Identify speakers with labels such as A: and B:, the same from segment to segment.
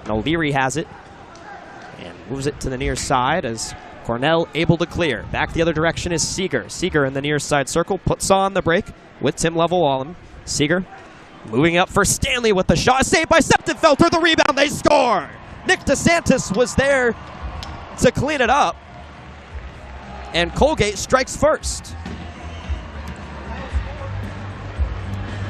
A: And O'Leary has it and moves it to the near side as Cornell able to clear. Back the other direction is Seeger. Seeger in the near side circle puts on the break with Tim Level-Wallem. Seeger moving up for Stanley with the shot. Saved by Septenfelter. The rebound. They score. Nick DeSantis was there to clean it up. And Colgate strikes first.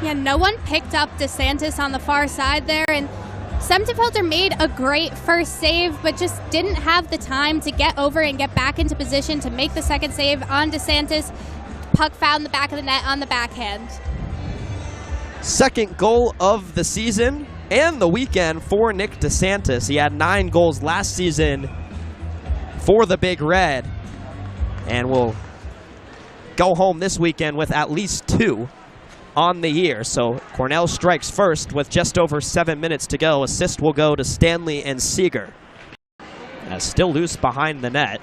B: Yeah, no one picked up DeSantis on the far side there, and Septenfelter made a great first save, but just didn't have the time to get over and get back into position to make the second save on DeSantis. Puck found the back of the net on the backhand.
A: Second goal of the season and the weekend for Nick DeSantis. He had 9 goals last season for the Big Red, and will go home this weekend with at least 2 on the year. So Cornell strikes first with just over 7 minutes to go. Assist will go to Stanley and Seeger. Still loose behind the net.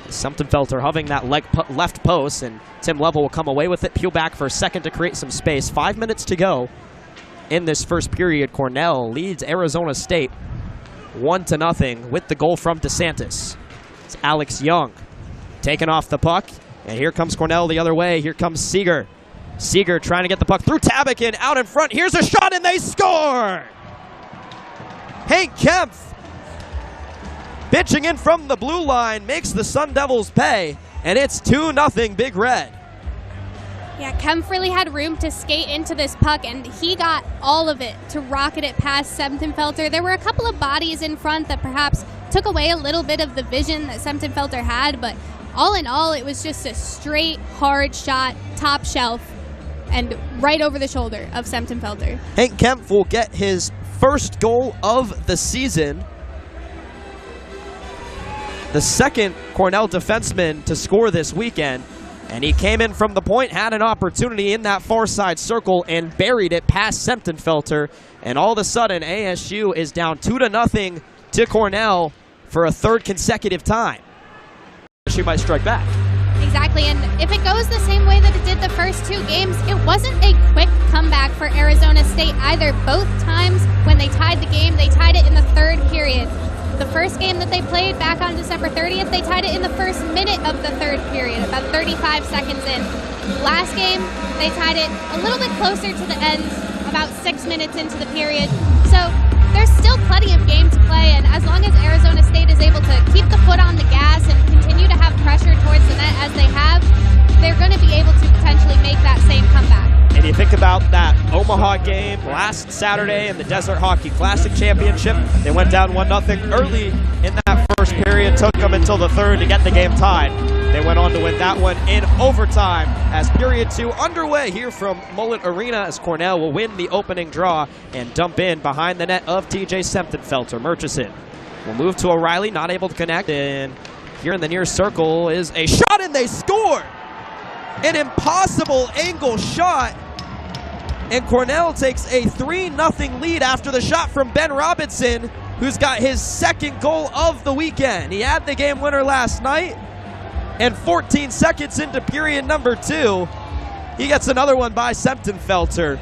A: Septenfelter hovering that left post, and Tim Level will come away with it. Peel back for a second to create some space. 5 minutes to go in this first period. Cornell leads Arizona State 1-0 with the goal from DeSantis. It's Alex Young taking off the puck, and here comes Cornell the other way. Here comes Seeger. Seeger trying to get the puck through Tabakin out in front. Here's a shot, and they score! Hank Kempf, pitching in from the blue line, makes the Sun Devils pay, and it's 2-0 Big Red.
B: Yeah, Kempf really had room to skate into this puck, and he got all of it to rocket it past Septenfelter. There were a couple of bodies in front that perhaps took away a little bit of the vision that Septenfelter had, but all in all, it was just a straight, hard shot, top shelf, and right over the shoulder of Septenfelter.
A: Hank Kempf will get his first goal of the season. The second Cornell defenseman to score this weekend. And he came in from the point, had an opportunity in that far side circle, and buried it past Septenfelter. And all of a sudden, ASU is down 2-0 to Cornell for a third consecutive time. She might strike back.
B: Exactly, and if it goes the same way that it did the first 2 games, it wasn't a quick comeback for Arizona State either. Both times when they tied the game, they tied it in the third period. The first game that they played back on December 30th, they tied it in the first minute of the third period, about 35 seconds in. Last game, they tied it a little bit closer to the end, about 6 minutes into the period. So there's still plenty of game to play, and as long as Arizona State is able to keep the foot on the gas and continue to have pressure towards the net as they have, they're going to be able to potentially make that same comeback.
A: And you think about that Omaha game last Saturday in the Desert Hockey Classic Championship. They went down 1-0 early in that first period. Took them until the third to get the game tied. They went on to win that one in overtime as period 2 underway here from Mullett Arena, as Cornell will win the opening draw and dump in behind the net of TJ Septenfelter. Murchison will move to O'Reilly, not able to connect. And here in the near circle is a shot, and they score! An impossible angle shot, and Cornell takes a 3-0 lead after the shot from Ben Robertson, who's got his second goal of the weekend. He had the game winner last night, and 14 seconds into period number 2, he gets another one by Septenfelter.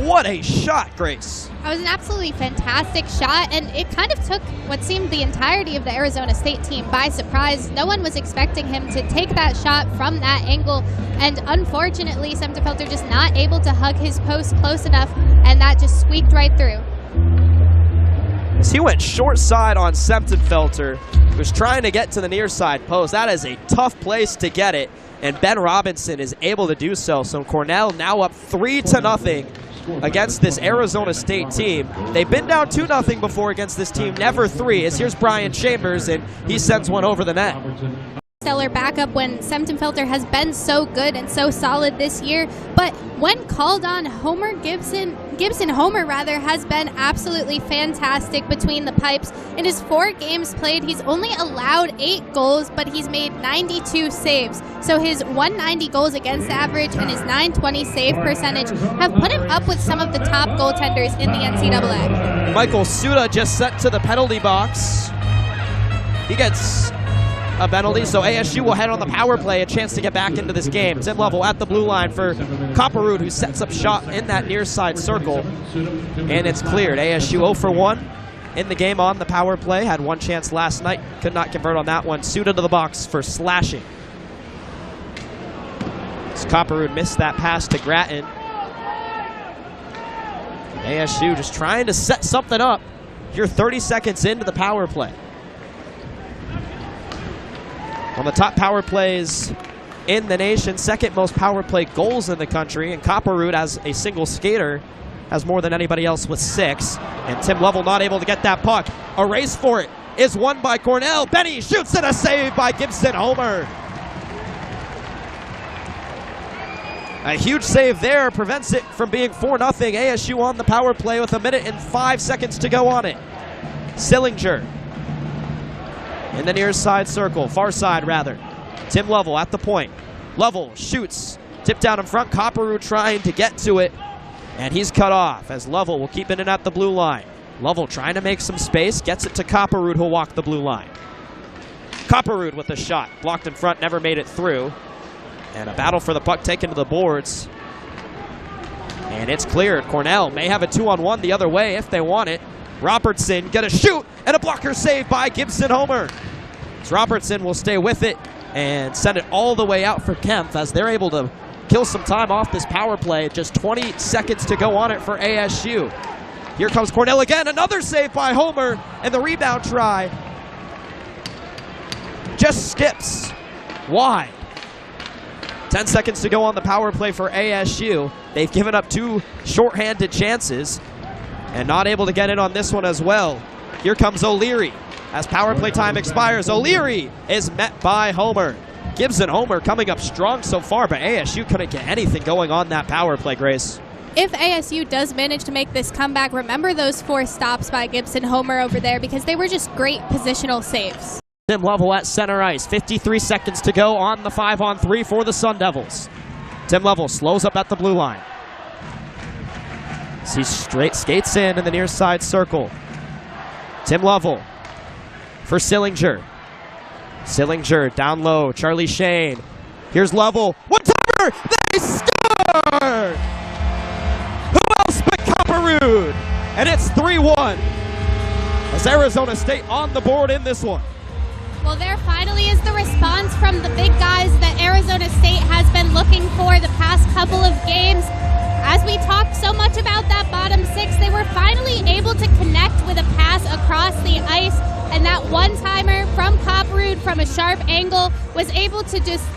A: What a shot, Grace.
B: It was an absolutely fantastic shot, and it kind of took what seemed the entirety of the Arizona State team by surprise. No one was expecting him to take that shot from that angle, and unfortunately, Septenfelter just not able to hug his post close enough, and that just squeaked right through.
A: As he went short side on Septenfelter, was trying to get to the near side post. That is a tough place to get it, and Ben Robertson is able to do so. So Cornell now up 3-0 against this Arizona State team. They've been down 2-0 before against this team, never 3. As here's Brian Chambers, and he sends one over the net.
B: Stellar backup when Septenfelter has been so good and so solid this year, but when called on, Gibson has been absolutely fantastic between the pipes. In his 4 games played, he's only allowed 8 goals, but he's made 92 saves. So his 190 goals against average and his 920 save percentage have put him up with some of the top goaltenders in the NCAA.
A: Michael Suda just sent to the penalty box. He gets a penalty, so ASU will head on the power play, a chance to get back into this game. Tim Level at the blue line for Copperroot, who sets up shot in that near side circle, and it's cleared. ASU 0 for 1 in the game on the power play. Had one chance last night, could not convert on that one. Suda to the box for slashing. As Copperroot missed that pass to Grattan. ASU just trying to set something up. You're 30 seconds into the power play. On the top power plays in the nation, second most power play goals in the country, and Copperroot, as a single skater, has more than anybody else with 6. And Tim Level not able to get that puck. A race for it is won by Cornell. Benny shoots it, a save by Gibson Homer. A huge save there prevents it from being 4-0. ASU on the power play with 1 minute and 5 seconds to go on it. Sillinger in the near side circle, far side rather. Tim Level at the point. Level shoots, tipped down in front. Copperroot trying to get to it, and he's cut off as Level will keep it in at the blue line. Level trying to make some space, gets it to Copperroot, who'll walk the blue line. Copperroot with a shot, blocked in front, never made it through. And a battle for the puck taken to the boards. And it's cleared. Cornell may have a 2-on-1 the other way if they want it. Robertson gonna shoot, and a blocker save by Gibson Homer. So Robertson will stay with it and send it all the way out for Kempf as they're able to kill some time off this power play. Just 20 seconds to go on it for ASU. Here comes Cornell again, another save by Homer, and the rebound try just skips wide. 10 seconds to go on the power play for ASU. They've given up 2 shorthanded chances and not able to get in on this one as well. Here comes O'Leary as power play time expires. O'Leary is met by Homer. Gibson Homer coming up strong so far, but ASU couldn't get anything going on that power play, Grace.
B: If ASU does manage to make this comeback, remember those 4 stops by Gibson Homer over there, because they were just great positional saves.
A: Tim Level at center ice. 53 seconds to go on the 5-on-3 for the Sun Devils. Tim Level slows up at the blue line. He straight skates in the near side circle. Tim Level for Sillinger. Sillinger down low. Charlie Shane. Here's Level. One-timer! They score! Who else but Copperroot? And it's 3-1. As Arizona State on the board in this one.
B: Well, there finally is the response from the big guys that Arizona State has been looking for the past couple of games. As we talked so much about that bottom 6, they were finally able to connect with a pass across the ice, and that one-timer from Copperroot from a sharp angle was able to just...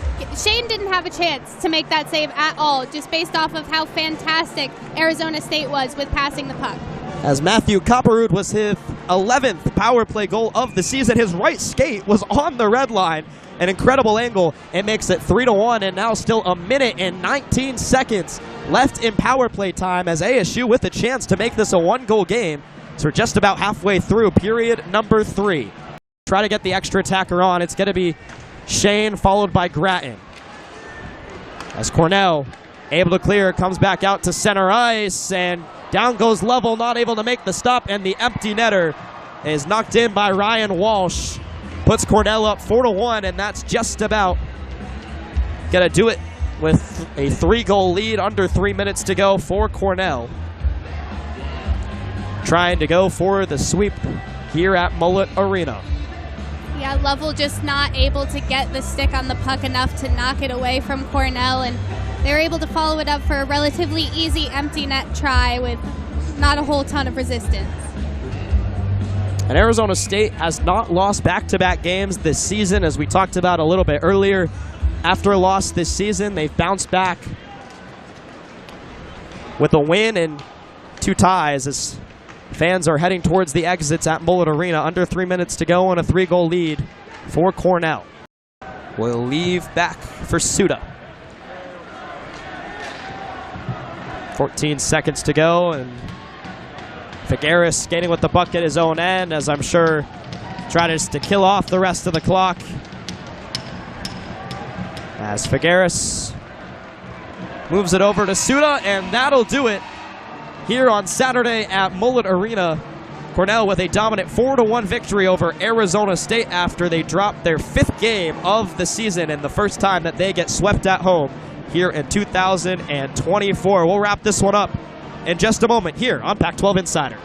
B: Shane didn't have a chance to make that save at all, just based off of how fantastic Arizona State was with passing the puck.
A: As Matthew Copperroot was his 11th power play goal of the season. His right skate was on the red line. An incredible angle. It makes it 3-1, and now still 1 minute and 19 seconds left in power play time as ASU with a chance to make this a 1-goal game. So we're just about halfway through period number 3. Try to get the extra attacker on. It's going to be Shane followed by Grattan. As Cornell able to clear, comes back out to center ice, and down goes Level, not able to make the stop, and the empty netter is knocked in by Ryan Walsh. Puts Cornell up 4-1, and that's just about gonna do it with a 3-goal lead under 3 minutes to go for Cornell. Trying to go for the sweep here at Mullett Arena.
B: Yeah, Level just not able to get the stick on the puck enough to knock it away from Cornell, and they're able to follow it up for a relatively easy empty net try with not a whole ton of resistance.
A: And Arizona State has not lost back-to-back games this season, as we talked about a little bit earlier. After a loss this season, they've bounced back with a win and 2 ties as fans are heading towards the exits at Mullett Arena. Under 3 minutes to go and a 3-goal lead for Cornell. We'll leave back for Suda. 14 seconds to go, and Figueres skating with the puck at his own end, as I'm sure trying to kill off the rest of the clock. As Figueres moves it over to Suda, and that'll do it here on Saturday at Mullett Arena. Cornell with a dominant 4-1 victory over Arizona State after they dropped their 5th game of the season and the first time that they get swept at home here in 2024. We'll wrap this one up in just a moment here on Pac-12 Insider.